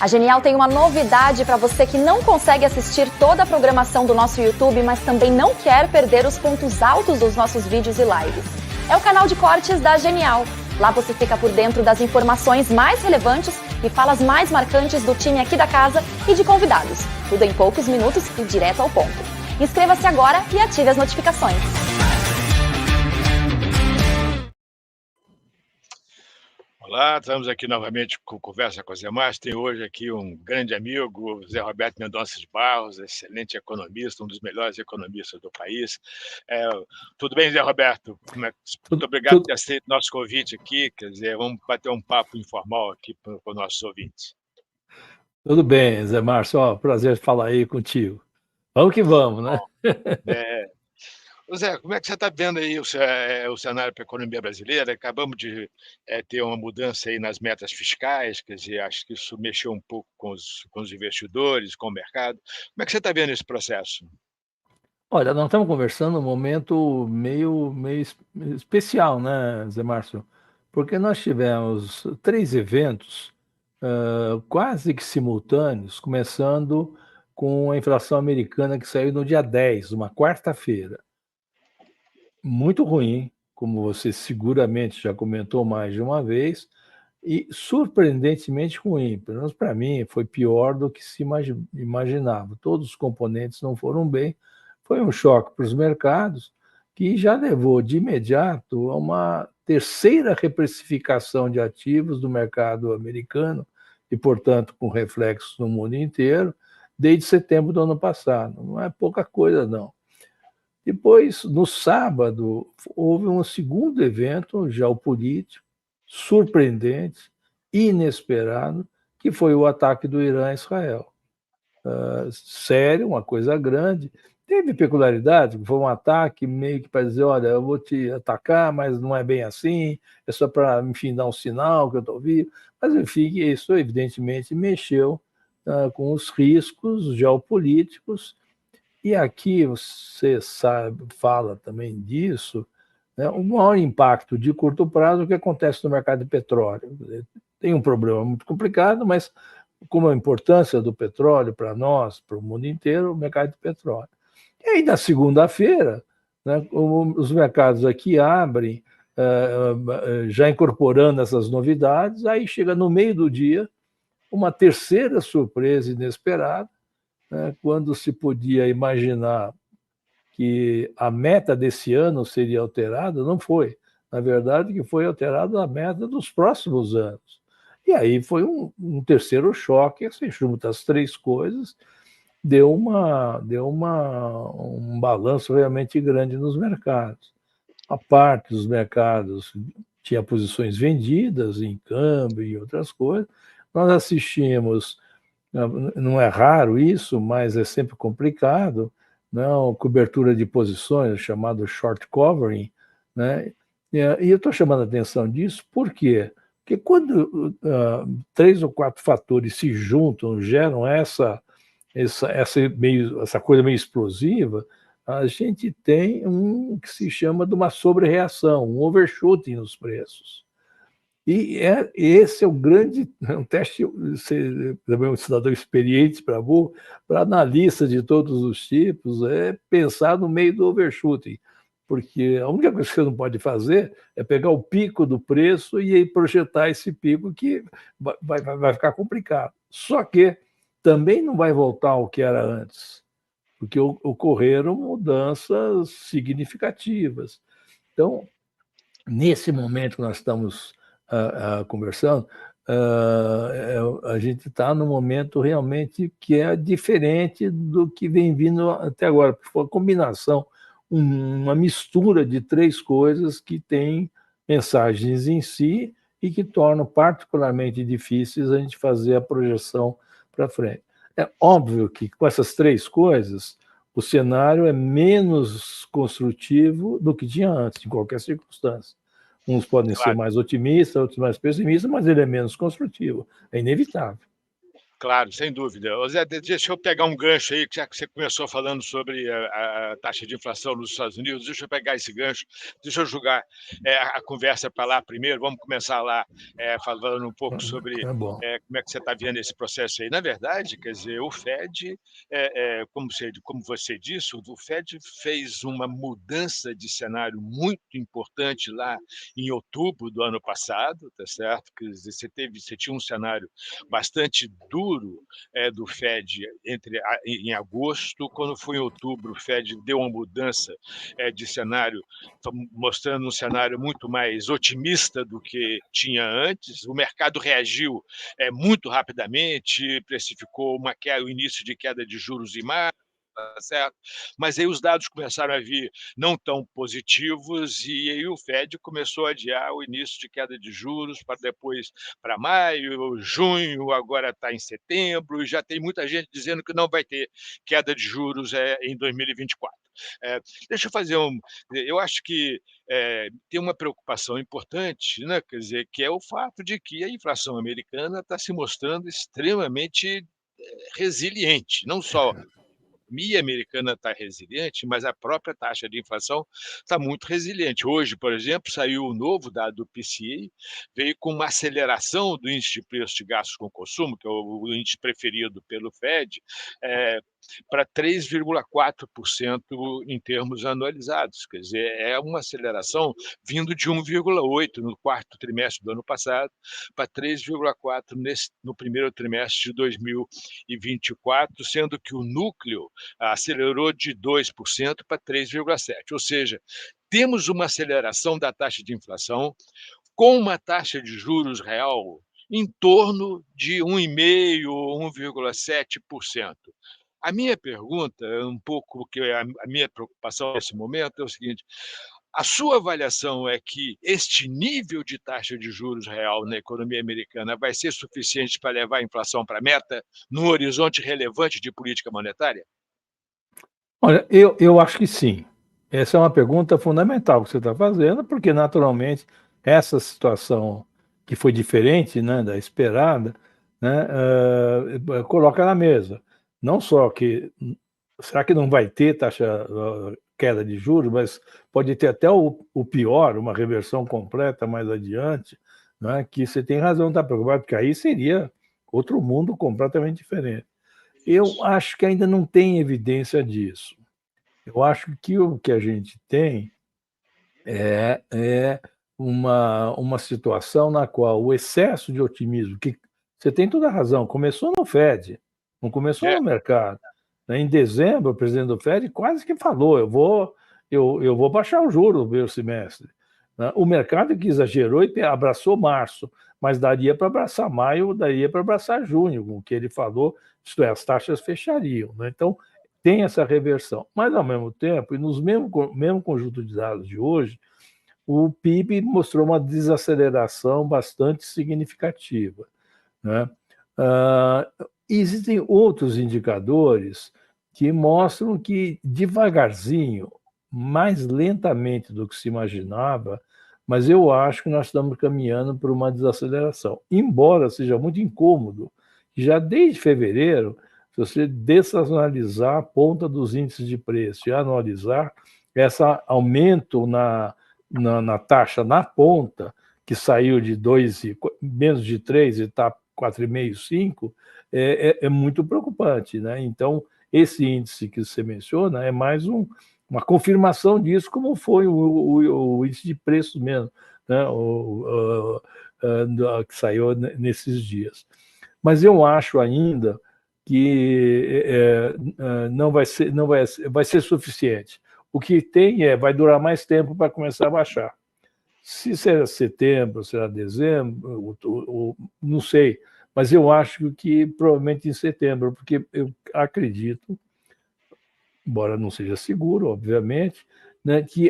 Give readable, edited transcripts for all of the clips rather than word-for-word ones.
A Genial tem uma novidade para você que não consegue assistir toda a programação do nosso YouTube, mas também não quer perder os pontos altos dos nossos vídeos e lives. É o canal de cortes da Genial. Lá você fica por dentro das informações mais relevantes e falas mais marcantes do time aqui da casa e de convidados. Tudo em poucos minutos e direto ao ponto. Inscreva-se agora e ative as notificações. Olá, estamos aqui novamente com Conversa com o Zé Márcio. Tem hoje aqui um grande amigo, o Zé Roberto Mendonça de Barros, excelente economista, um dos melhores economistas do país. Tudo bem, Zé Roberto? Muito obrigado por ter aceito nosso convite aqui. Quer dizer, vamos bater um papo informal aqui com os nossos ouvintes. Tudo bem, Zé Márcio. Prazer falar aí contigo. Vamos que vamos, né? Zé, como é que você está vendo aí o cenário para a economia brasileira? Acabamos de ter uma mudança aí nas metas fiscais, quer dizer, acho que isso mexeu um pouco com os investidores, com o mercado. Como é que você está vendo esse processo? Olha, nós estamos conversando num momento meio especial, né, Zé Márcio? Porque nós tivemos 3 eventos quase que simultâneos, começando com a inflação americana que saiu no dia 10, uma quarta-feira. Muito ruim, como você seguramente já comentou mais de uma vez, e surpreendentemente ruim, pelo menos para mim, foi pior do que se imaginava. Todos os componentes não foram bem, foi um choque para os mercados, que já levou de imediato a uma terceira reprecificação de ativos do mercado americano, e, portanto, com reflexos no mundo inteiro, desde setembro do ano passado. Não é pouca coisa, não. Depois, no sábado, houve um segundo evento geopolítico, surpreendente, inesperado, que foi o ataque do Irã a Israel. Sério, uma coisa grande. Teve peculiaridade, foi um ataque meio que para dizer, olha, eu vou te atacar, mas não é bem assim, é só para, enfim, dar um sinal que eu estou vivo. Mas, enfim, isso evidentemente mexeu com os riscos geopolíticos. E aqui você sabe, fala também disso, né? O maior impacto de curto prazo é o que acontece no mercado de petróleo. Tem um problema muito complicado, mas como a importância do petróleo para nós, para o mundo inteiro, o mercado de petróleo. E aí, na segunda-feira, né, os mercados aqui abrem, já incorporando essas novidades, aí chega no meio do dia uma terceira surpresa inesperada, né, quando se podia imaginar que a meta desse ano seria alterada, não foi. Na verdade, que foi alterada a meta dos próximos anos. E aí foi um terceiro choque, assim, junto as 3 coisas, deu um balanço realmente grande nos mercados. A parte dos mercados tinha posições vendidas em câmbio e outras coisas. Nós assistimos, não é raro isso, mas é sempre complicado, não, cobertura de posições, chamado short covering, né? E eu estou chamando a atenção disso, por quê? Porque quando 3 ou 4 fatores se juntam, geram essa coisa meio explosiva, a gente tem que se chama de uma sobre-reação, um overshooting nos preços. E esse é o grande teste, você também é um cidadão experiente para analista de todos os tipos, é pensar no meio do overshooting, porque a única coisa que você não pode fazer é pegar o pico do preço e aí projetar esse pico, que vai ficar complicado. Só que também não vai voltar ao que era antes, porque ocorreram mudanças significativas. Então, nesse momento que nós estamos conversando, a gente está num momento realmente que é diferente do que vem vindo até agora, porque foi uma combinação, uma mistura de 3 coisas que têm mensagens em si e que tornam particularmente difíceis a gente fazer a projeção para frente. É óbvio que com essas 3 coisas, o cenário é menos construtivo do que tinha antes, em qualquer circunstância. Uns podem ser mais otimistas, outros mais pessimistas, mas ele é menos construtivo, é inevitável. Claro, sem dúvida. Ô Zé, deixa eu pegar um gancho aí, que já que você começou falando sobre a taxa de inflação nos Estados Unidos, deixa eu pegar esse gancho, deixa eu jogar a conversa para lá primeiro, vamos começar lá falando um pouco sobre É bom. como é que você está vendo esse processo aí. Na verdade, quer dizer, o Fed, como você disse, o Fed fez uma mudança de cenário muito importante lá em outubro do ano passado, tá certo? Quer dizer, você tinha um cenário bastante duro do Fed em agosto, quando foi em outubro, o Fed deu uma mudança de cenário, mostrando um cenário muito mais otimista do que tinha antes. O mercado reagiu muito rapidamente, precificou o início de queda de juros em março, tá certo? Mas aí os dados começaram a vir não tão positivos e aí o Fed começou a adiar o início de queda de juros para depois para maio, junho, agora está em setembro, e já tem muita gente dizendo que não vai ter queda de juros em 2024. Deixa eu fazer eu acho que tem uma preocupação importante, né? Quer dizer, que é o fato de que a inflação americana está se mostrando extremamente resiliente, não só economia americana está resiliente, mas a própria taxa de inflação está muito resiliente. Hoje, por exemplo, saiu o novo dado do PCA, veio com uma aceleração do índice de preço de gastos com consumo, que é o índice preferido pelo Fed, para 3,4% em termos anualizados. Quer dizer, é uma aceleração vindo de 1,8% no quarto trimestre do ano passado para 3,4% no primeiro trimestre de 2024, sendo que o núcleo acelerou de 2% para 3,7%. Ou seja, temos uma aceleração da taxa de inflação com uma taxa de juros real em torno de 1,5%, 1,7%. A minha pergunta, um pouco que a minha preocupação nesse momento é o seguinte: a sua avaliação é que este nível de taxa de juros real na economia americana vai ser suficiente para levar a inflação para a meta num horizonte relevante de política monetária? Olha, eu acho que sim. Essa é uma pergunta fundamental que você está fazendo, porque naturalmente essa situação que foi diferente, né, da esperada, né, coloca na mesa. Não só que será que não vai ter taxa queda de juros, mas pode ter até o pior, uma reversão completa mais adiante, né, que você tem razão de estar preocupado, porque aí seria outro mundo completamente diferente. Eu acho que ainda não tem evidência disso. Eu acho que o que a gente tem é uma situação na qual o excesso de otimismo, que você tem toda a razão, começou no Fed, não começou É, no mercado, né. Em dezembro, o presidente do Fed quase que falou: eu vou baixar o juro no primeiro semestre", né. O mercado que exagerou e abraçou março, mas daria para abraçar maio, daria para abraçar junho, com o que ele falou, isto é, as taxas fechariam, né. Então, tem essa reversão. Mas, ao mesmo tempo, e nos mesmo conjunto de dados de hoje, o PIB mostrou uma desaceleração bastante significativa, né. Ah, Existem outros indicadores que mostram que devagarzinho, mais lentamente do que se imaginava, mas eu acho que nós estamos caminhando por uma desaceleração. Embora seja muito incômodo, já desde fevereiro, se você dessazonalizar a ponta dos índices de preço e anualizar, esse aumento na taxa na ponta, que saiu de 2 e menos de 3 e está 4,5, 5, é muito preocupante, né. Então, esse índice que você menciona é mais uma confirmação disso, como foi o índice de preços mesmo, né, que saiu nesses dias. Mas eu acho ainda que vai ser suficiente. O que tem vai durar mais tempo para começar a baixar. Se será setembro, será dezembro, não sei, mas eu acho que provavelmente em setembro, porque eu acredito, embora não seja seguro, obviamente, né, que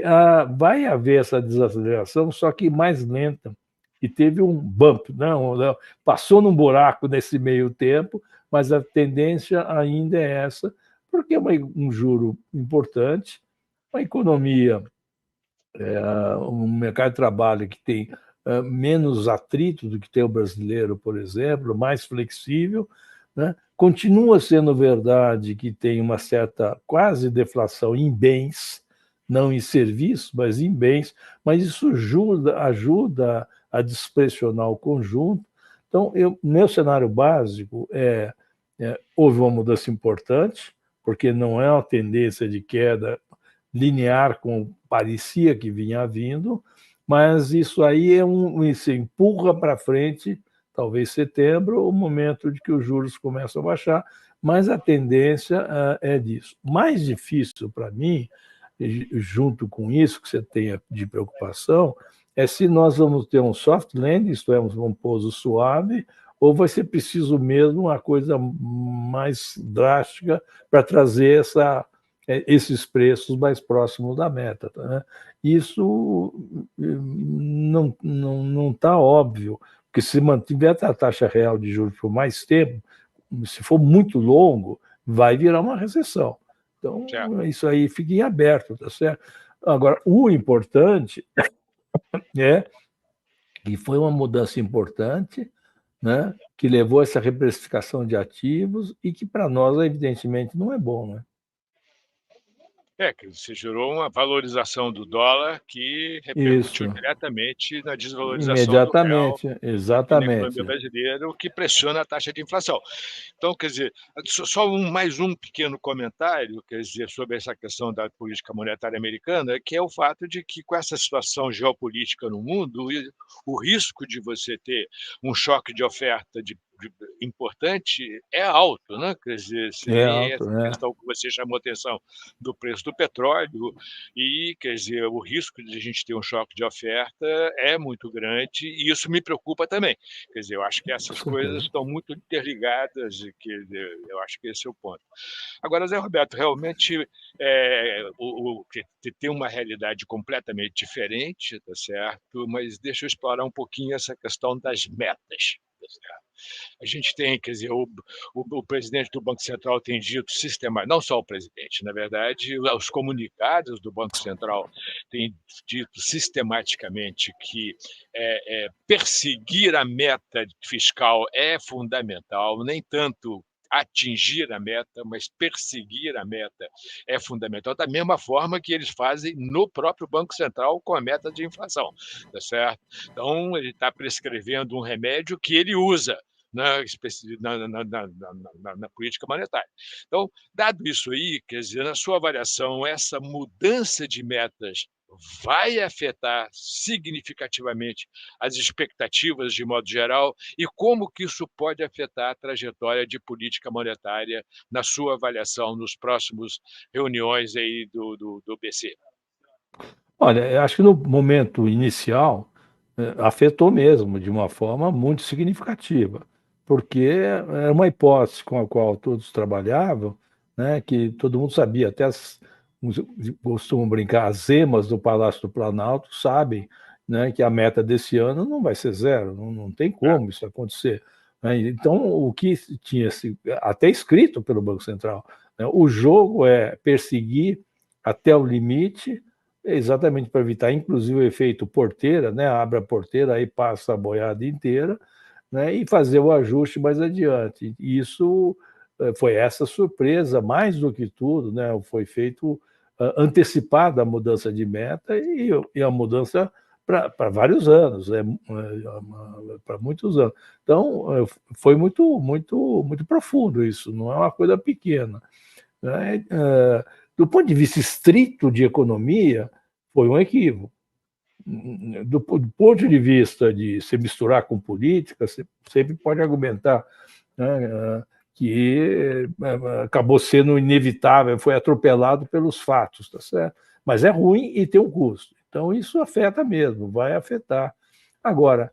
vai haver essa desaceleração, só que mais lenta. E teve um bump, né, passou num buraco nesse meio tempo, mas a tendência ainda é essa, porque é um juro importante, uma economia, um mercado de trabalho que tem menos atrito do que tem o brasileiro, por exemplo, mais flexível, né? Continua sendo verdade que tem uma certa quase deflação em bens, não em serviços, mas em bens, mas isso ajuda a despressionar o conjunto. Então, meu cenário básico houve uma mudança importante, porque não é uma tendência de queda linear como parecia que vinha vindo, mas isso aí isso empurra para frente, talvez setembro, o momento de que os juros começam a baixar, mas a tendência é disso. Mais difícil para mim, junto com isso que você tem de preocupação, é se nós vamos ter um soft landing, isto é, um pouso suave, ou vai ser preciso mesmo uma coisa mais drástica para trazer esses preços mais próximos da meta. Né? Isso não está óbvio, porque se mantiver a taxa real de juros por mais tempo, se for muito longo, vai virar uma recessão. Então, isso aí fica em aberto, tá certo? Agora, o importante é que foi uma mudança importante, né, que levou a essa reprecificação de ativos e que, para nós, evidentemente, não é bom. Né? Que se gerou uma valorização do dólar que repercutiu diretamente na desvalorização do real e na economia brasileira, o que pressiona a taxa de inflação. Então, quer dizer, só mais um pequeno comentário, quer dizer, sobre essa questão da política monetária americana, que é o fato de que, com essa situação geopolítica no mundo, o risco de você ter um choque de oferta importante é alto, né? Quer dizer, você tem essa questão que você chamou atenção do preço do petróleo e, quer dizer, o risco de a gente ter um choque de oferta é muito grande e isso me preocupa também. Quer dizer, eu acho que essas coisas estão muito interligadas e que eu acho que esse é o ponto. Agora, Zé Roberto, realmente tem uma realidade completamente diferente, tá certo? Mas deixa eu explorar um pouquinho essa questão das metas. A gente tem, quer dizer, o presidente do Banco Central tem dito sistematicamente, não só o presidente, na verdade, os comunicados do Banco Central têm dito sistematicamente que perseguir a meta fiscal é fundamental, nem tanto atingir a meta, mas perseguir a meta é fundamental, da mesma forma que eles fazem no próprio Banco Central com a meta de inflação, tá certo? Então, ele está prescrevendo um remédio que ele usa na política monetária. Então, dado isso aí, quer dizer, na sua avaliação, essa mudança de metas vai afetar significativamente as expectativas de modo geral e como que isso pode afetar a trajetória de política monetária na sua avaliação nos próximos reuniões aí do BC? Olha, eu acho que no momento inicial afetou mesmo de uma forma muito significativa, porque era uma hipótese com a qual todos trabalhavam, né, que todo mundo sabia, até costumam brincar, as emas do Palácio do Planalto sabem, né, que a meta desse ano não vai ser zero, não tem como isso acontecer. Né? Então, o que tinha até escrito pelo Banco Central, né, o jogo é perseguir até o limite, exatamente para evitar, inclusive, o efeito porteira, né? Abre a porteira, aí passa a boiada inteira, né? E fazer o ajuste mais adiante. E isso foi essa surpresa, mais do que tudo, né? Foi feito antecipada a mudança de meta e a mudança para vários anos, para muitos anos. Então, foi muito, muito, muito profundo isso, não é uma coisa pequena. Né? Do ponto de vista estrito de economia, foi um equívoco. Do ponto de vista de se misturar com política, você sempre pode argumentar, né, que acabou sendo inevitável, foi atropelado pelos fatos, tá certo? Mas é ruim e tem um custo. Então, isso afeta mesmo, vai afetar. Agora,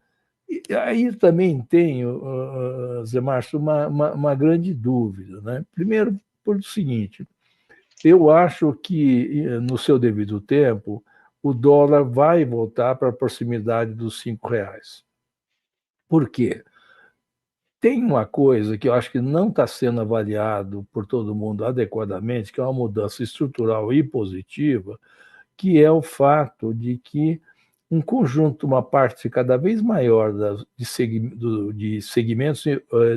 aí também tenho, Zé Márcio, uma grande dúvida. Né? Primeiro, por o seguinte, eu acho que, no seu devido tempo, o dólar vai voltar para a proximidade dos R$ 5. Por quê? Tem uma coisa que eu acho que não está sendo avaliado por todo mundo adequadamente, que é uma mudança estrutural e positiva, que é o fato de que um conjunto, uma parte cada vez maior de segmentos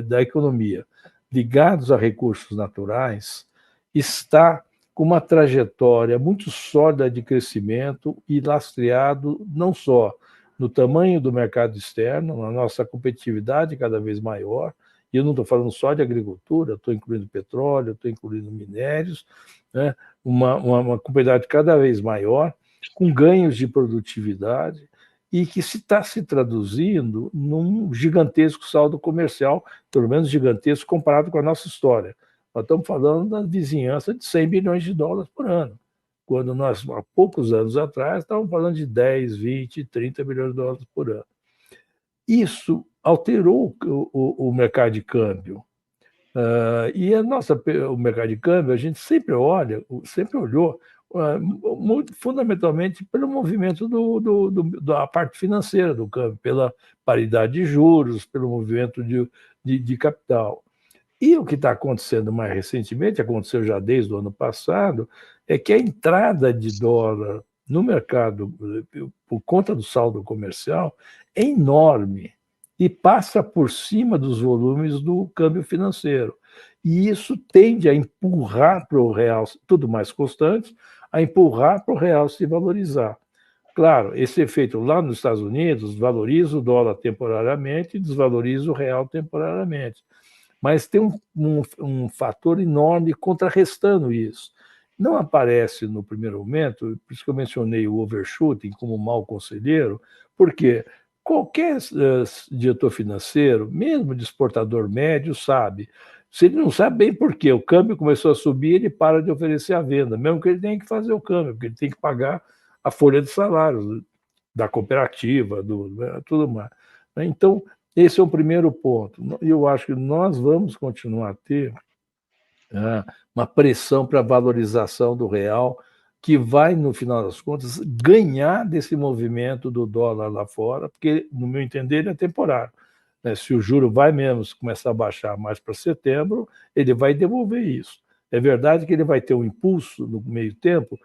da economia ligados a recursos naturais está com uma trajetória muito sólida de crescimento e lastreado não só no tamanho do mercado externo, na nossa competitividade cada vez maior, e eu não estou falando só de agricultura, estou incluindo petróleo, estou incluindo minérios, né? Uma competitividade cada vez maior, com ganhos de produtividade, e que está se traduzindo num gigantesco saldo comercial, pelo menos gigantesco comparado com a nossa história. Nós estamos falando da vizinhança de 100 bilhões de dólares por ano, quando nós, há poucos anos atrás, estávamos falando de 10, 20, 30 bilhões de dólares por ano. Isso alterou o mercado de câmbio. E o mercado de câmbio, a gente sempre olhou fundamentalmente pelo movimento da parte financeira do câmbio, pela paridade de juros, pelo movimento de capital. E o que está acontecendo mais recentemente, aconteceu já desde o ano passado, é que a entrada de dólar no mercado, por conta do saldo comercial, é enorme e passa por cima dos volumes do câmbio financeiro. E isso tende a empurrar para o real, tudo mais constante, a empurrar para o real se valorizar. Claro, esse efeito lá nos Estados Unidos valoriza o dólar temporariamente e desvaloriza o real temporariamente. Mas tem um fator enorme contrarrestando isso. Não aparece no primeiro momento, por isso que eu mencionei o overshooting como mau conselheiro, porque qualquer diretor financeiro, mesmo de exportador médio, sabe. Se ele não sabe bem por quê, o câmbio começou a subir, ele para de oferecer a venda, mesmo que ele tenha que fazer o câmbio, porque ele tem que pagar a folha de salários da cooperativa, tudo mais. Então, esse é o primeiro ponto. E eu acho que nós vamos continuar a ter uma pressão para a valorização do real, que vai, no final das contas, ganhar desse movimento do dólar lá fora, porque, no meu entender, ele é temporário. Se o juro vai mesmo começar a baixar mais para setembro, ele vai devolver isso. É verdade que ele vai ter um impulso no meio tempo,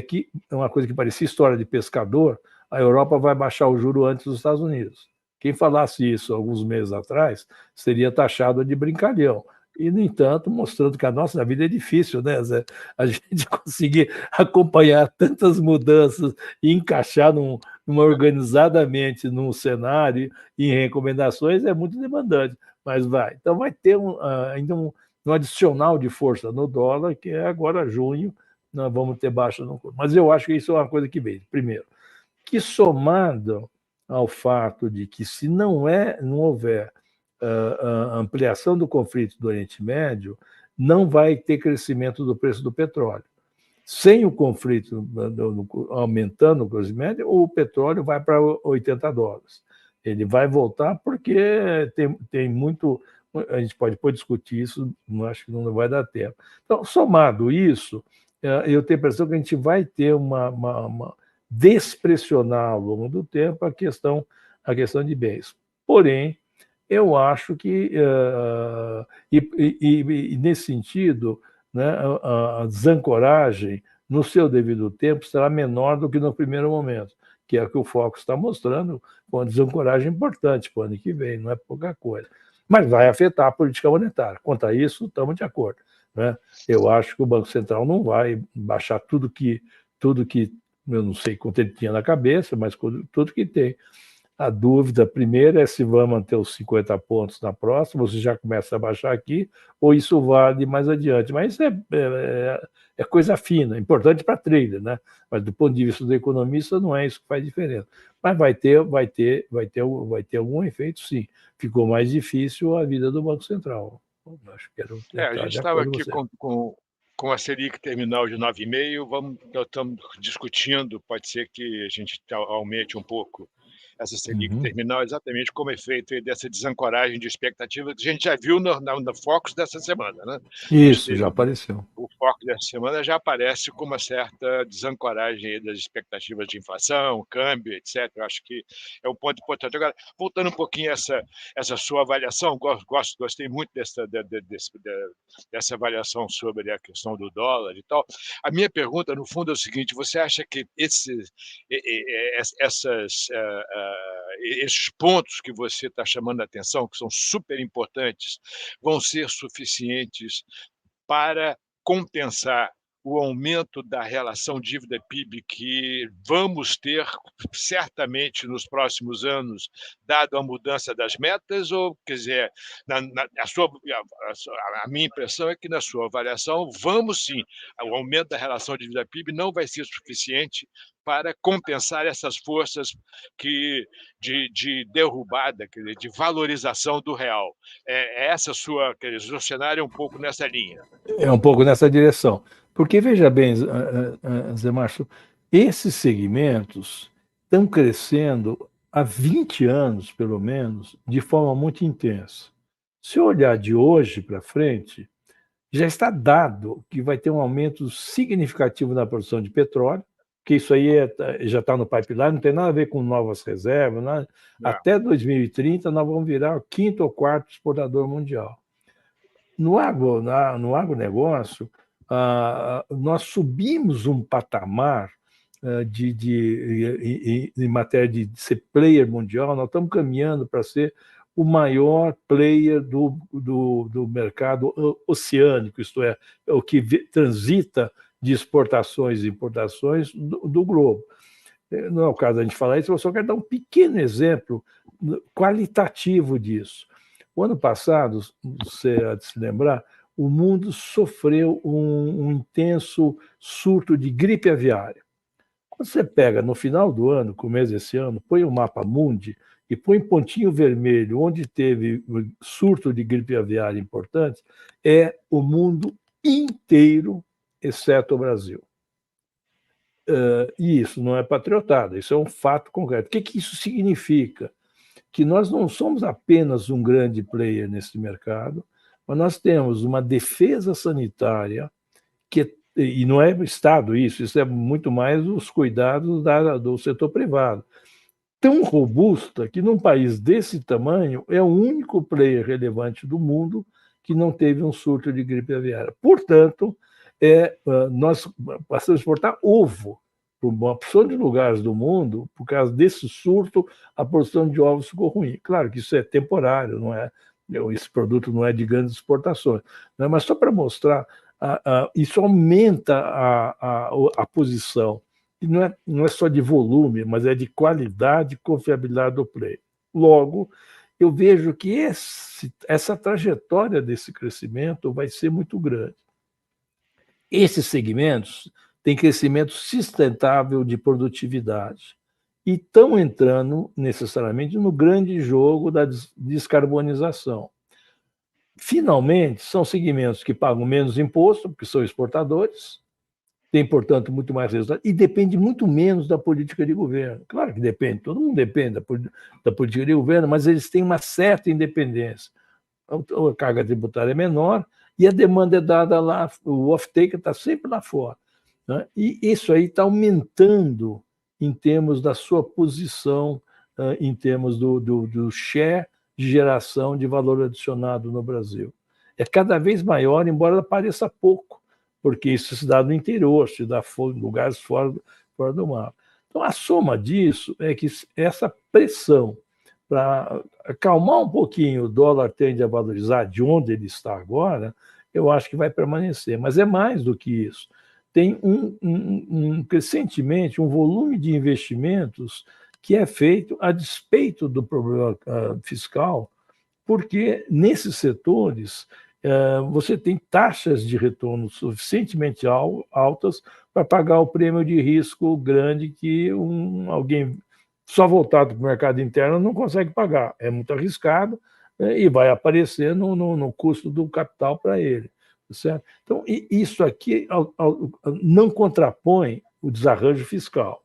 que é uma coisa que parecia história de pescador, a Europa vai baixar o juro antes dos Estados Unidos. Quem falasse isso alguns meses atrás seria taxado de brincalhão. E, no entanto, mostrando que a nossa vida é difícil, né, Zé? A gente conseguir acompanhar tantas mudanças e encaixar organizadamente num cenário e em recomendações é muito demandante, mas vai. Então, vai ter ainda um adicional de força no dólar, que é agora junho, nós vamos ter baixa no curso. Mas eu acho que isso é uma coisa que vem. Primeiro, que somado ao fato de que, se não houver ampliação do conflito do Oriente Médio, não vai ter crescimento do preço do petróleo. Sem o conflito aumentando o preço médio, o petróleo vai para 80 dólares. Ele vai voltar porque tem muito... A gente pode discutir isso, acho que não vai dar tempo. Então, somado isso, eu tenho a impressão que a gente vai ter uma despressionar ao longo do tempo a questão de bens. Porém, eu acho que, nesse sentido, né, a desancoragem, no seu devido tempo, será menor do que no primeiro momento, que é o que o Focus está mostrando, uma desancoragem importante para o ano que vem, não é pouca coisa. Mas vai afetar a política monetária. Quanto a isso, estamos de acordo, né? Eu acho que o Banco Central não vai baixar tudo que eu não sei quanto ele tinha na cabeça, mas tudo que tem. A dúvida primeira é se vai manter os 50 pontos na próxima, ou se já começa a baixar aqui, ou isso vale mais adiante. Mas isso é coisa fina, importante para trader, né? Mas do ponto de vista do economista não é isso que faz diferença. Mas vai ter algum efeito, sim. Ficou mais difícil a vida do Banco Central. Acho que a gente estava aqui com a Selic terminal de 9,5, nós estamos discutindo, pode ser que a gente aumente um pouco essa Selic terminal, exatamente como efeito dessa desancoragem de expectativa que a gente já viu no Focus dessa semana, né? Isso, já apareceu. O Focus dessa semana já aparece com uma certa desancoragem das expectativas de inflação, câmbio, etc. Eu acho que é um ponto importante. Agora, voltando um pouquinho a essa sua avaliação, gostei muito dessa avaliação sobre a questão do dólar e tal. A minha pergunta, no fundo, é o seguinte: você acha que esses pontos que você está chamando a atenção, que são super importantes, vão ser suficientes para compensar o aumento da relação dívida-PIB que vamos ter certamente nos próximos anos, dado a mudança das metas, ou, quer dizer, a minha impressão é que, na sua avaliação, vamos sim, o aumento da relação dívida-PIB não vai ser suficiente para compensar essas forças de derrubada, quer dizer, de valorização do real. Essa sua, quer dizer, o cenário é um pouco nessa linha. É um pouco nessa direção. Porque, veja bem, Zé Márcio, esses segmentos estão crescendo há 20 anos, pelo menos, de forma muito intensa. Se olhar de hoje para frente, já está dado que vai ter um aumento significativo na produção de petróleo, que isso aí já está no pipeline, não tem nada a ver com novas reservas. Nada. Até 2030, nós vamos virar o quinto ou quarto exportador mundial. No agronegócio, nós subimos um patamar em matéria de ser player mundial, nós estamos caminhando para ser o maior player do mercado oceânico, isto é, o que transita de exportações e importações do globo. Não é o caso da gente falar isso, eu só quero dar um pequeno exemplo qualitativo disso. O ano passado, você há de se lembrar, o mundo sofreu um intenso surto de gripe aviária. Quando você pega no final do ano, começo desse ano, põe o mapa mundi e põe pontinho vermelho onde teve surto de gripe aviária importante, é o mundo inteiro, exceto o Brasil. E isso não é patriotada, isso é um fato concreto. O que isso significa? Que nós não somos apenas um grande player nesse mercado, mas nós temos uma defesa sanitária, e não é o Estado isso é muito mais os cuidados do setor privado, tão robusta que num país desse tamanho é o único player relevante do mundo que não teve um surto de gripe aviária. Portanto, nós passamos a exportar ovo para uma opção de lugares do mundo, por causa desse surto, a produção de ovos ficou ruim. Claro que isso é temporário, não é? Esse produto não é de grandes exportações, né? Mas só para mostrar, isso aumenta a posição. E não é só de volume, mas é de qualidade e confiabilidade do player. Logo, eu vejo que essa trajetória desse crescimento vai ser muito grande. Esses segmentos têm crescimento sustentável de produtividade e estão entrando necessariamente no grande jogo da descarbonização. Finalmente, são segmentos que pagam menos imposto, porque são exportadores, têm, portanto, muito mais resultado e depende muito menos da política de governo. Claro que depende, todo mundo depende da política de governo, mas eles têm uma certa independência. A carga tributária é menor e a demanda é dada lá, o off-take está sempre lá fora, né? E isso aí está aumentando em termos da sua posição, em termos do share de geração de valor adicionado no Brasil. É cada vez maior, embora ela pareça pouco, porque isso se dá no interior, se dá em lugares fora do mar. Então, a soma disso é que essa pressão para acalmar um pouquinho, o dólar tende a valorizar de onde ele está agora, eu acho que vai permanecer. Mas é mais do que isso. Tem crescentemente um volume de investimentos que é feito a despeito do problema fiscal, porque nesses setores você tem taxas de retorno suficientemente altas para pagar o prêmio de risco grande que alguém só voltado para o mercado interno não consegue pagar. É muito arriscado e vai aparecer no custo do capital para ele. Certo? Então, isso aqui não contrapõe o desarranjo fiscal,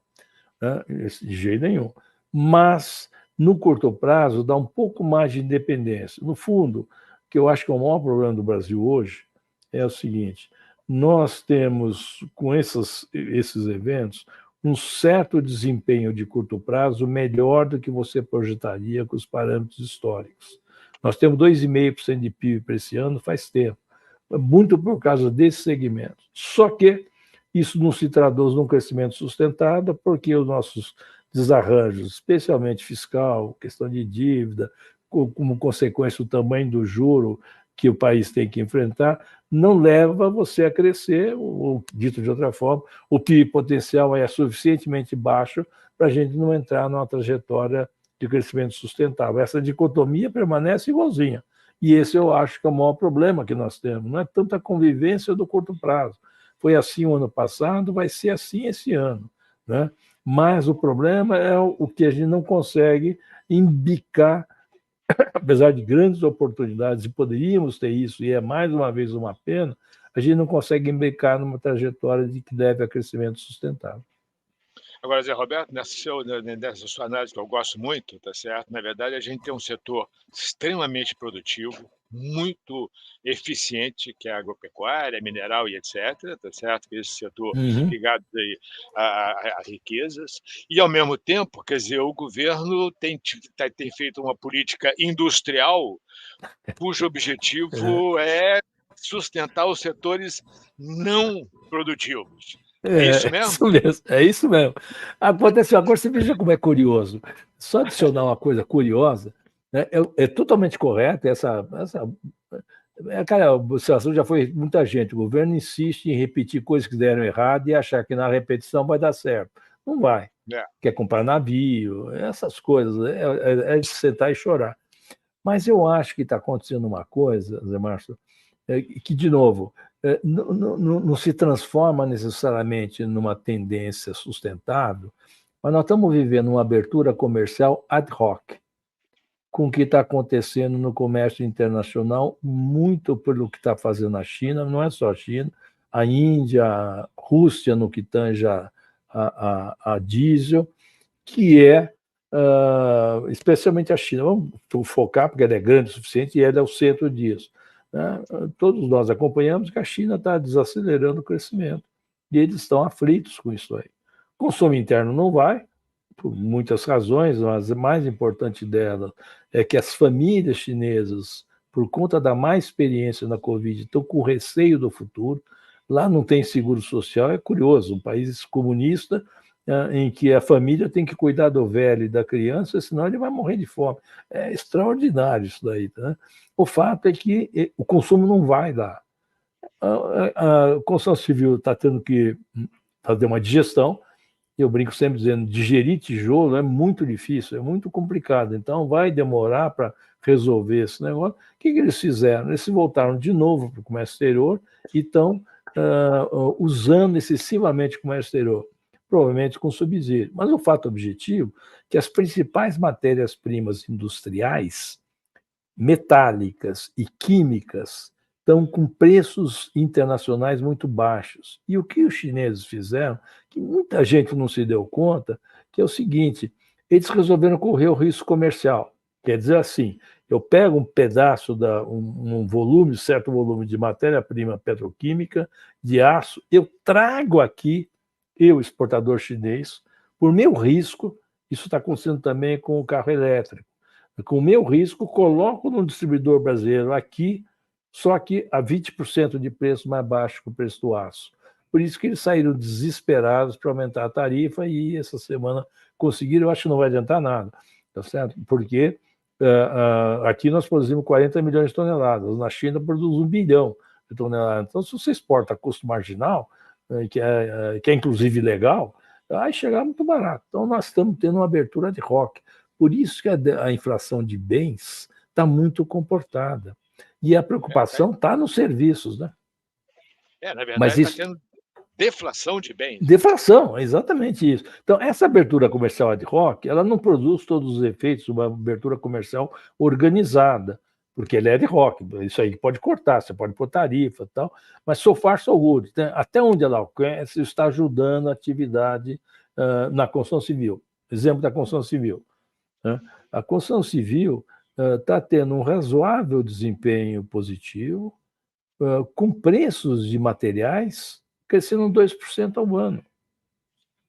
né? De jeito nenhum. Mas, no curto prazo, dá um pouco mais de independência. No fundo, o que eu acho que é o maior problema do Brasil hoje é o seguinte: nós temos, com esses eventos, um certo desempenho de curto prazo melhor do que você projetaria com os parâmetros históricos. Nós temos 2,5% de PIB para esse ano faz tempo, muito por causa desse segmento. Só que isso não se traduz num crescimento sustentado, porque os nossos desarranjos, especialmente fiscal, questão de dívida, como consequência o tamanho do juro que o país tem que enfrentar, não leva você a crescer, ou dito de outra forma, o PIB potencial é suficientemente baixo para a gente não entrar numa trajetória de crescimento sustentável. Essa dicotomia permanece igualzinha. E esse eu acho que é o maior problema que nós temos. Não é tanta convivência do curto prazo. Foi assim o ano passado, vai ser assim esse ano, né? Mas o problema é o que a gente não consegue embicar, apesar de grandes oportunidades, e poderíamos ter isso, e é mais uma vez uma pena, a gente não consegue embicar numa trajetória de que deve a crescimento sustentável. Agora, Zé Roberto, nessa sua análise que eu gosto muito, tá certo? Na verdade, a gente tem um setor extremamente produtivo, muito eficiente, que é a agropecuária, mineral e etc., tá certo? Esse setor ligado aí a riquezas. E, ao mesmo tempo, quer dizer, o governo tem feito uma política industrial cujo objetivo é sustentar os setores não produtivos. É isso mesmo? É isso mesmo. Aconteceu. Agora você veja como é curioso. Só adicionar uma coisa curiosa, né? É totalmente correto cara, a situação já foi muita gente. O governo insiste em repetir coisas que deram errado e achar que na repetição vai dar certo. Não vai. Quer comprar navio, essas coisas. É de sentar e chorar. Mas eu acho que está acontecendo uma coisa, Zé Márcio, que, de novo, não se transforma necessariamente numa tendência sustentável, mas nós estamos vivendo uma abertura comercial ad hoc, com o que está acontecendo no comércio internacional, muito pelo que está fazendo a China, não é só a China, a Índia, a Rússia, no que tange a diesel, que é especialmente a China. Vamos focar, porque ela é grande o suficiente e ela é o centro disso, né? Todos nós acompanhamos que a China está desacelerando o crescimento e eles estão aflitos com isso aí. O consumo interno não vai, por muitas razões, mas a mais importante delas é que as famílias chinesas, por conta da má experiência na Covid, estão com receio do futuro. Lá não tem seguro social, é curioso, um país comunista em que a família tem que cuidar do velho e da criança, senão ele vai morrer de fome. É extraordinário isso daí, né? O fato é que o consumo não vai dar. A construção civil está tendo que fazer uma digestão. Eu brinco sempre dizendo, digerir tijolo é muito difícil, é muito complicado, então vai demorar para resolver esse negócio. O que eles fizeram? Eles voltaram de novo para o comércio exterior e estão usando excessivamente o comércio exterior, provavelmente com subsídio. Mas o fato objetivo é que as principais matérias-primas industriais, metálicas e químicas, estão com preços internacionais muito baixos. E o que os chineses fizeram, que muita gente não se deu conta, que é o seguinte, eles resolveram correr o risco comercial. Quer dizer assim, eu pego um pedaço, um volume, certo volume de matéria-prima petroquímica, de aço, eu trago aqui, eu, exportador chinês, por meu risco, isso está acontecendo também com o carro elétrico, com o meu risco, coloco no distribuidor brasileiro aqui, só que a 20% de preço mais baixo que o preço do aço. Por isso que eles saíram desesperados para aumentar a tarifa e essa semana conseguiram, eu acho que não vai adiantar nada, tá certo? Porque aqui nós produzimos 40 milhões de toneladas, na China produz 1 bilhão de toneladas. Então, se você exporta a custo marginal, que é inclusive legal, vai chegar muito barato. Então, nós estamos tendo uma abertura de rock. Por isso que a inflação de bens está muito comportada. E a preocupação está nos serviços, né? Na verdade, está tendo deflação de bens. Deflação, exatamente isso. Então, essa abertura comercial ad hoc, ela não produz todos os efeitos de uma abertura comercial organizada, porque ela é ad hoc. Isso aí pode cortar, você pode pôr tarifa e tal, mas so far so good. Né? Até onde ela alcança, está ajudando a atividade na construção civil. Exemplo da construção civil. Né? A construção civil está tendo um razoável desempenho positivo, com preços de materiais crescendo 2% ao ano.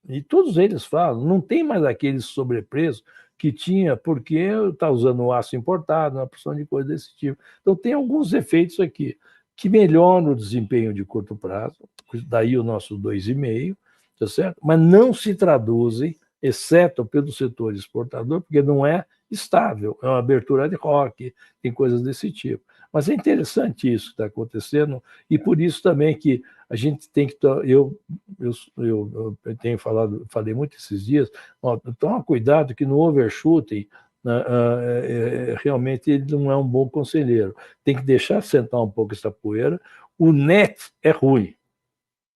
E todos eles falam, não tem mais aquele sobrepreço que tinha porque está usando aço importado, uma porção de coisa desse tipo. Então, tem alguns efeitos aqui que melhoram o desempenho de curto prazo, daí o nosso 2,5, tá certo? Mas não se traduzem exceto pelo setor exportador, porque não é estável, é uma abertura ad hoc, tem coisas desse tipo. Mas é interessante isso que está acontecendo, e por isso também que a gente tem que... Eu tenho falei muito esses dias, toma cuidado que no overshooting, realmente ele não é um bom conselheiro. Tem que deixar sentar um pouco essa poeira. O net é ruim,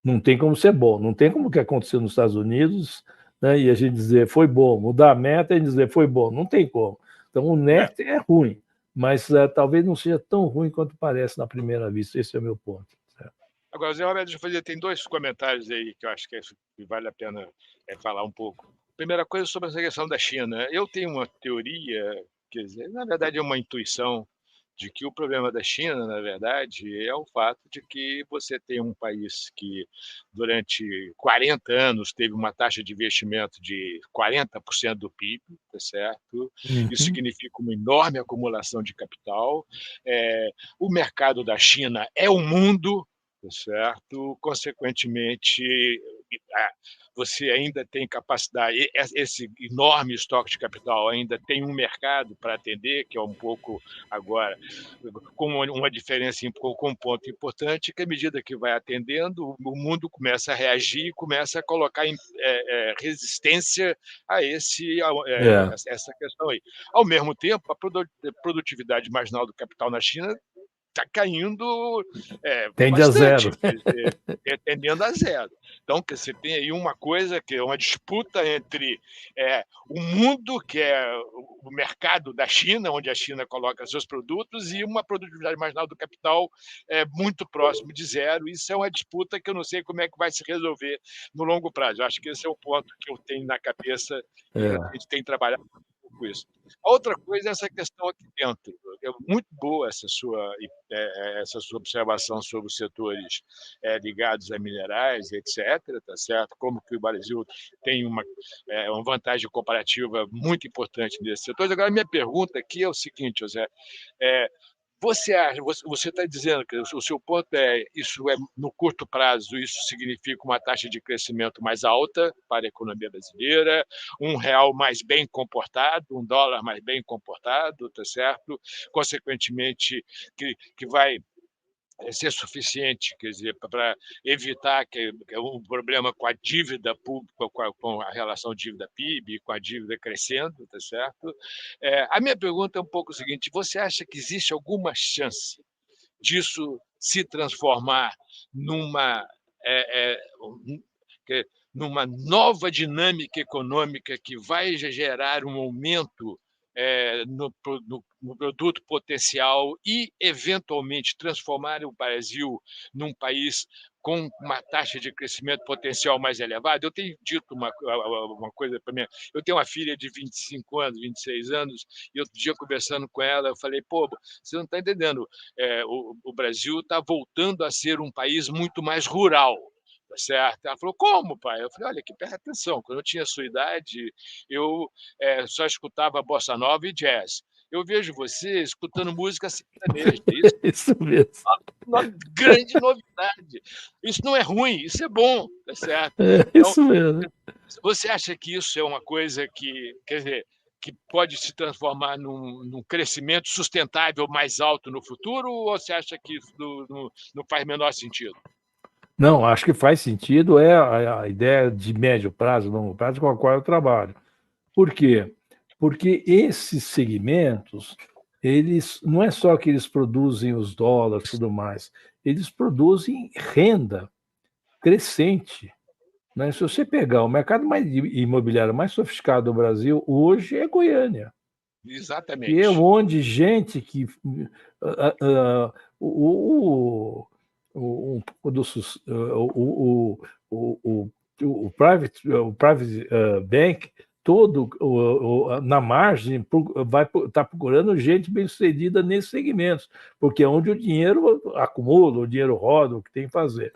não tem como ser bom, não tem como o que aconteceu nos Estados Unidos, né, e a gente dizer foi bom, mudar a meta e dizer foi bom, não tem como. Então o net é ruim, mas talvez não seja tão ruim quanto parece na primeira vista, esse é o meu ponto. Agora, Zé Roberto, tem 2 comentários aí que eu acho que vale a pena falar um pouco. Primeira coisa sobre essa questão da China. Eu tenho uma teoria, quer dizer, na verdade é uma intuição, de que o problema da China, na verdade, é o fato de que você tem um país que durante 40 anos teve uma taxa de investimento de 40% do PIB, tá certo? Isso significa uma enorme acumulação de capital. O mercado da China é o mundo, tá certo? Consequentemente, você ainda tem capacidade, esse enorme estoque de capital ainda tem um mercado para atender, que é um pouco agora, com uma diferença, com um ponto importante, que à medida que vai atendendo, o mundo começa a reagir, começa a colocar resistência a essa questão aí. Ao mesmo tempo, a produtividade marginal do capital na China está caindo Tende a zero. tendendo a zero. Então, você tem aí uma coisa que é uma disputa entre o mundo, que é o mercado da China, onde a China coloca seus produtos, e uma produtividade marginal do capital muito próximo de zero. Isso é uma disputa que eu não sei como é que vai se resolver no longo prazo. Eu acho que esse é o ponto que eu tenho na cabeça e a gente tem trabalhado com isso. A outra coisa é essa questão aqui dentro. É muito boa essa sua observação sobre os setores ligados a minerais, etc., tá certo? Como que o Brasil tem uma vantagem comparativa muito importante nesses setores. Agora, minha pergunta aqui é o seguinte, José, você está dizendo que o seu ponto isso no curto prazo, isso significa uma taxa de crescimento mais alta para a economia brasileira, um real mais bem comportado, um dólar mais bem comportado, tá certo? Consequentemente, que vai ser suficiente, quer dizer, para evitar que um problema com a dívida pública, com a relação dívida-PIB, com a dívida crescendo, tá certo? A minha pergunta é um pouco o seguinte: você acha que existe alguma chance disso se transformar numa nova dinâmica econômica que vai gerar um aumento no produto potencial e, eventualmente, transformar o Brasil num país com uma taxa de crescimento potencial mais elevada? Eu tenho dito uma coisa para mim. Eu tenho uma filha de 25 anos, 26 anos, e outro dia, conversando com ela, eu falei: pô, você não está entendendo, o Brasil está voltando a ser um país muito mais rural. Tá certo? Ela falou: como, pai? Eu falei: olha, que presta atenção, quando eu tinha a sua idade, eu só escutava bossa nova e jazz. Eu vejo você escutando música sertaneja. Isso mesmo. Uma grande novidade. Isso não é ruim, isso é bom, tá certo? Isso mesmo. Você acha que isso é uma coisa que, quer dizer, que pode se transformar num crescimento sustentável mais alto no futuro, ou você acha que isso não faz menor sentido? Não, acho que faz sentido, a ideia de médio prazo, longo prazo, com a qual eu trabalho. Por quê? Porque esses segmentos, eles não é só que eles produzem os dólares e tudo mais, eles produzem renda crescente. Né? Se você pegar o mercado imobiliário mais sofisticado do Brasil, hoje é Goiânia. Exatamente. E é onde gente que... o private bank todo na margem vai estar procurando gente bem-sucedida nesses segmentos, porque é onde o dinheiro acumula, o dinheiro roda, o que tem que fazer.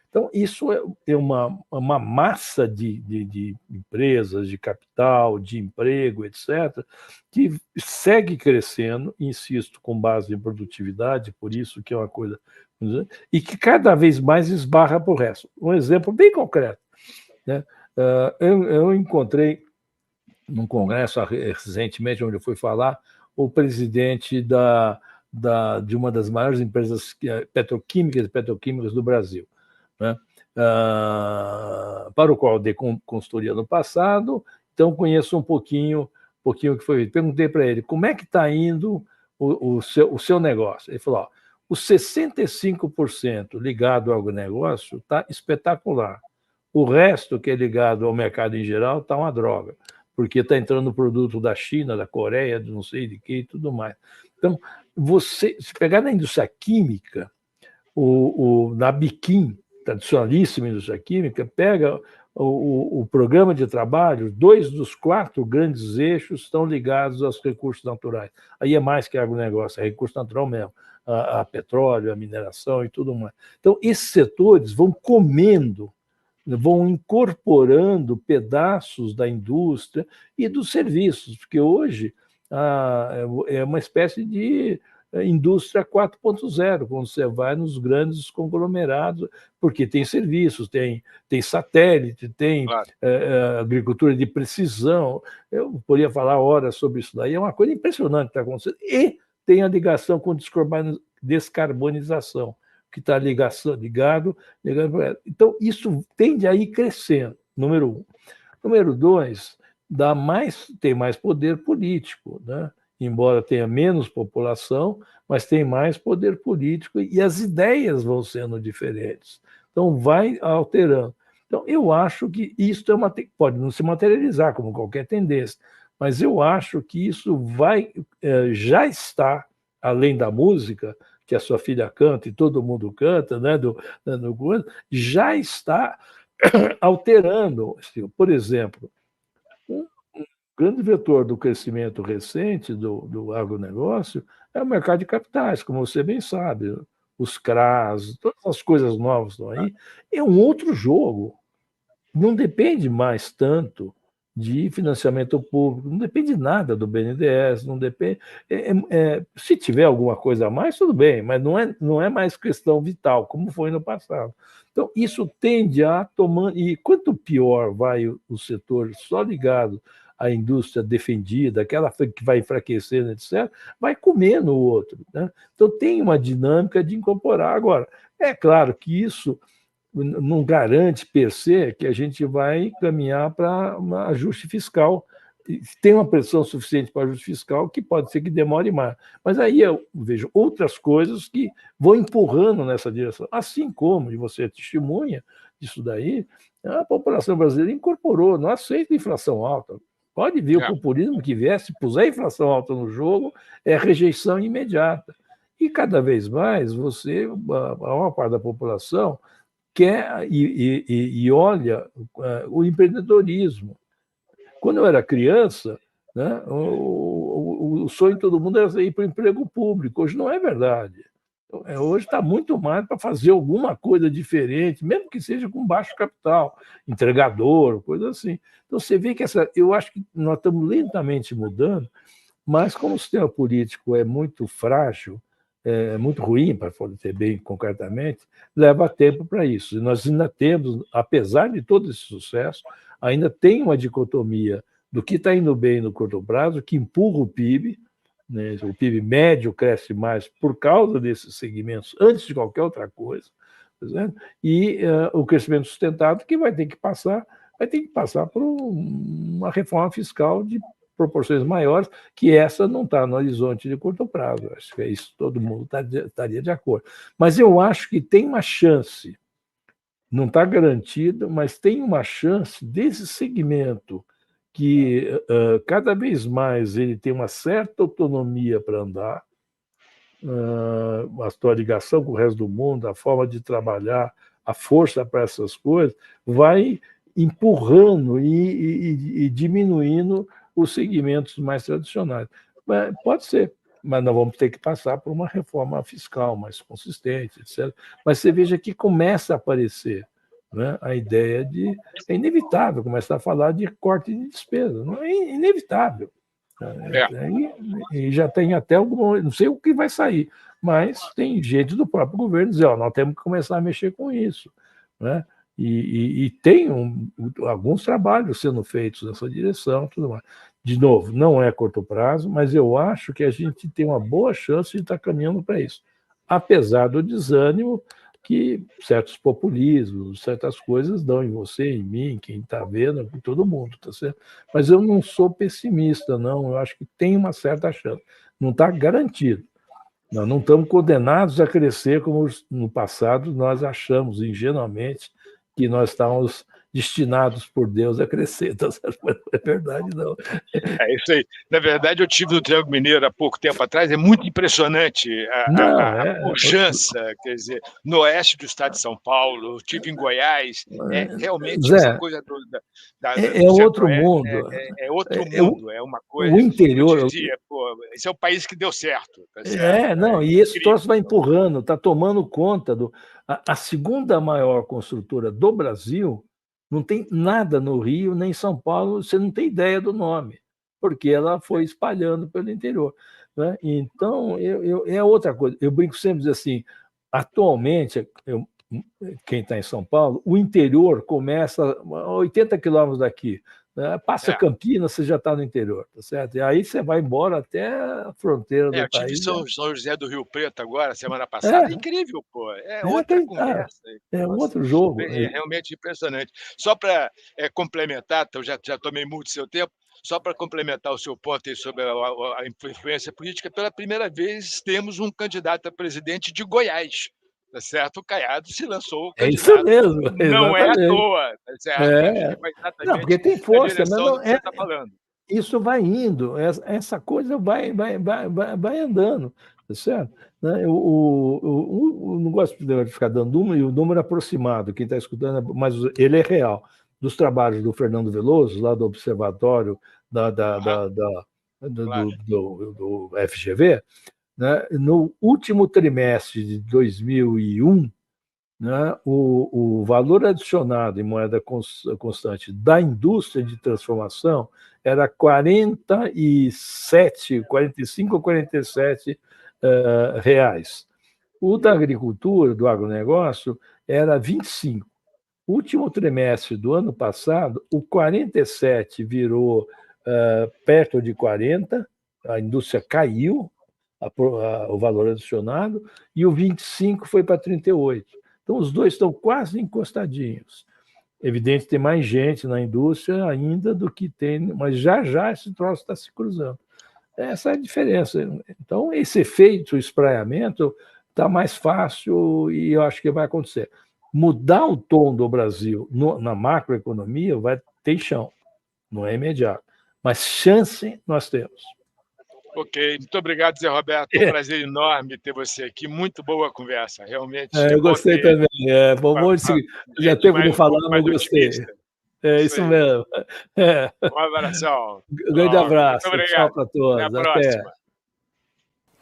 Então, isso é uma massa de empresas, de capital, de emprego, etc., que segue crescendo, insisto, com base em produtividade, por isso que é uma coisa... e que cada vez mais esbarra para o resto. Um exemplo bem concreto. Né? Eu encontrei num congresso recentemente, onde eu fui falar, o presidente de uma das maiores empresas petroquímicas do Brasil, né? Para o qual eu dei consultoria no passado, então conheço um pouquinho o que foi feito. Perguntei para ele como é que está indo o seu negócio. Ele falou: ó, os 65% ligado ao agronegócio está espetacular. O resto, que é ligado ao mercado em geral, está uma droga, porque está entrando produto da China, da Coreia, de não sei de que e tudo mais. Então, se pegar na indústria química, na Biquim, tradicionalíssima indústria química, pega o programa de trabalho, 2 dos 4 grandes eixos estão ligados aos recursos naturais. Aí é mais que agronegócio, é recurso natural mesmo, a petróleo, a mineração e tudo mais. Então, esses setores vão comendo, vão incorporando pedaços da indústria e dos serviços, porque hoje é uma espécie de indústria 4.0, quando você vai nos grandes conglomerados, porque tem serviços, tem satélite, tem claro, agricultura de precisão. Eu poderia falar horas sobre isso daí, é uma coisa impressionante que está acontecendo. E tem a ligação com descarbonização, que está ligado. Então, isso tende a ir crescendo, número 1. Número 2, tem mais poder político, né? Embora tenha menos população, mas tem mais poder político e as ideias vão sendo diferentes. Então, vai alterando. Então, eu acho que isso pode não se materializar como qualquer tendência, mas eu acho que isso já está, além da música, que a sua filha canta e todo mundo canta, né, já está alterando. Por exemplo, um grande vetor do crescimento recente do agronegócio é o mercado de capitais, como você bem sabe, os CRAs, todas as coisas novas estão aí. É um outro jogo. Não depende mais tanto de financiamento público, não depende nada do BNDES, não depende. Se tiver alguma coisa a mais, tudo bem, mas não é mais questão vital, como foi no passado. Então, isso tende a tomar. E quanto pior vai o setor só ligado à indústria defendida, aquela que vai enfraquecendo, etc., vai comendo o outro, né? Então, tem uma dinâmica de incorporar. Agora, é claro que isso não garante, per se, que a gente vai caminhar para um ajuste fiscal. Tem uma pressão suficiente para ajuste fiscal que pode ser que demore mais. Mas aí eu vejo outras coisas que vão empurrando nessa direção. Assim como, e você testemunha disso daí, a população brasileira incorporou, não aceita inflação alta. Pode vir o populismo que vier, se puser inflação alta no jogo, é rejeição imediata. E cada vez mais a maior parte da população quer e olha o empreendedorismo. Quando eu era criança, né, o sonho de todo mundo era ir para o emprego público. Hoje não é verdade. Hoje está muito mais para fazer alguma coisa diferente, mesmo que seja com baixo capital, entregador, coisa assim. Então você vê que eu acho que nós estamos lentamente mudando, mas como o sistema político é muito frágil, é muito ruim, para dizer bem concretamente, leva tempo para isso. E nós ainda temos, apesar de todo esse sucesso, ainda tem uma dicotomia do que está indo bem no curto prazo, que empurra o PIB, né? O PIB médio cresce mais por causa desses segmentos, antes de qualquer outra coisa, tá, e o crescimento sustentado que vai ter que passar por uma reforma fiscal de proporções maiores, que essa não está no horizonte de curto prazo. Acho que é isso, todo mundo estaria de acordo. Mas eu acho que tem uma chance, não está garantido, mas tem uma chance desse segmento que cada vez mais ele tem uma certa autonomia para andar, a sua ligação com o resto do mundo, a forma de trabalhar, a força para essas coisas, vai empurrando e diminuindo os segmentos mais tradicionais. Pode ser, mas nós vamos ter que passar por uma reforma fiscal mais consistente, etc. Mas você veja que começa a aparecer, né, a ideia de... É inevitável começar a falar de corte de despesa, não é inevitável. E já tem até alguma... Não sei o que vai sair, mas tem gente do próprio governo dizer, nós temos que começar a mexer com isso, né? E tem alguns trabalhos sendo feitos nessa direção, tudo mais. De novo, não é a curto prazo, mas eu acho que a gente tem uma boa chance de estar caminhando para isso, apesar do desânimo que certos populismos, certas coisas dão em você, em mim, quem está vendo, em todo mundo, tá certo? Mas eu não sou pessimista, não. Eu acho que tem uma certa chance. Não está garantido. Nós não estamos condenados a crescer como no passado nós achamos ingenuamente que nós estávamos destinados por Deus a crescer, tá certo? Mas não é verdade, não. É isso aí. Na verdade, eu tive no Triângulo Mineiro há pouco tempo atrás, é muito impressionante a pujança, quer dizer, no oeste do estado de São Paulo, eu tive em Goiás, realmente Zé, essa coisa outro mundo. É outro mundo, é uma coisa... O interior... Eu dizia, esse é o país que deu certo. Tá certo? Não, e esse troço vai empurrando, está tomando conta do... A segunda maior construtora do Brasil não tem nada no Rio, nem em São Paulo, você não tem ideia do nome, porque ela foi espalhando pelo interior. Né? Então, é outra coisa. Eu brinco sempre dizer assim, atualmente, quem está em São Paulo, o interior começa a 80 quilômetros daqui. Né? Passa Campinas, você já está no interior, tá certo? E aí você vai embora até a fronteira do país. Eu tive São José do Rio Preto agora, semana passada. Incrível, pô. Outra conversa. Outro jogo. É realmente impressionante. Só para complementar, eu já tomei muito do seu tempo, só para complementar o seu ponto aí sobre a influência política, pela primeira vez temos um candidato a presidente de Goiás. Tá certo? O Caiado se lançou candidato. É isso mesmo. Não é à toa. Tá certo? Não, porque tem força, mas não você está falando. Isso vai indo, essa coisa vai andando, tá certo? Eu não gosto de ficar dando número, e o número aproximado, quem está escutando, mas ele é real, dos trabalhos do Fernando Veloso, lá do Observatório do FGV, né? No último trimestre de 2001, né, o valor adicionado em moeda constante da indústria de transformação era 45 ou 47 reais. O da agricultura, do agronegócio, era 25. O último trimestre do ano passado, o 47 virou perto de 40, a indústria caiu, o valor adicionado, e o 25 foi para 38. Então, os dois estão quase encostadinhos. Evidente, tem mais gente na indústria ainda do que tem, mas já esse troço está se cruzando. Essa é a diferença. Então, esse efeito, o espraiamento, está mais fácil e eu acho que vai acontecer. Mudar o tom do Brasil na macroeconomia vai ter chão, não é imediato, mas chance nós temos. Ok, muito obrigado, Zé Roberto. Um prazer enorme ter você aqui. Muito boa a conversa, realmente. Eu gostei também. Já tempo de falar, mas eu gostei. Isso mesmo. Um abração. Grande abraço. Tchau para todos. Até a próxima.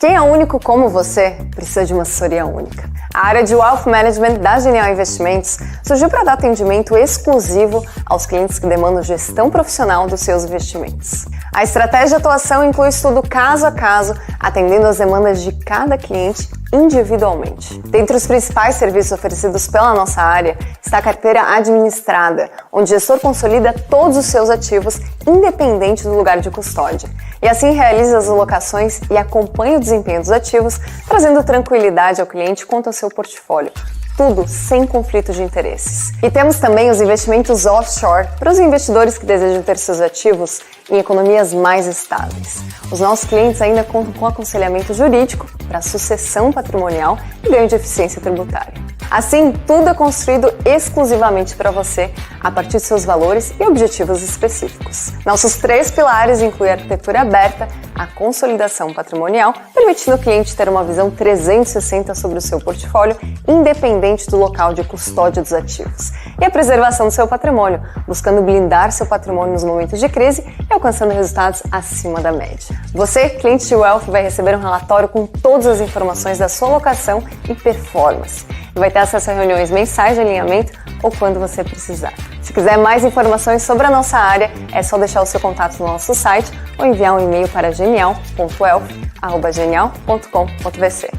Quem é único como você precisa de uma assessoria única. A área de Wealth Management da Genial Investimentos surgiu para dar atendimento exclusivo aos clientes que demandam gestão profissional dos seus investimentos. A estratégia de atuação inclui estudo caso a caso, atendendo às demandas de cada cliente individualmente. Dentre os principais serviços oferecidos pela nossa área está a carteira administrada, onde o gestor consolida todos os seus ativos, independente do lugar de custódia. E assim realiza as alocações e acompanha o desempenho dos ativos, trazendo tranquilidade ao cliente quanto ao seu portfólio. Tudo sem conflito de interesses. E temos também os investimentos offshore para os investidores que desejam ter seus ativos em economias mais estáveis. Os nossos clientes ainda contam com aconselhamento jurídico para sucessão patrimonial e ganho de eficiência tributária. Assim, tudo é construído exclusivamente para você, a partir de seus valores e objetivos específicos. Nossos 3 pilares incluem a arquitetura aberta, a consolidação patrimonial, permitindo ao cliente ter uma visão 360 sobre o seu portfólio, independente do local de custódia dos ativos, e a preservação do seu patrimônio, buscando blindar seu patrimônio nos momentos de crise e alcançando resultados acima da média. Você, cliente de Wealth, vai receber um relatório com todas as informações da sua alocação e performance. E vai ter acesso a reuniões mensais de alinhamento ou quando você precisar. Se quiser mais informações sobre a nossa área, é só deixar o seu contato no nosso site ou enviar um e-mail para genial.wealth@genial.com.br.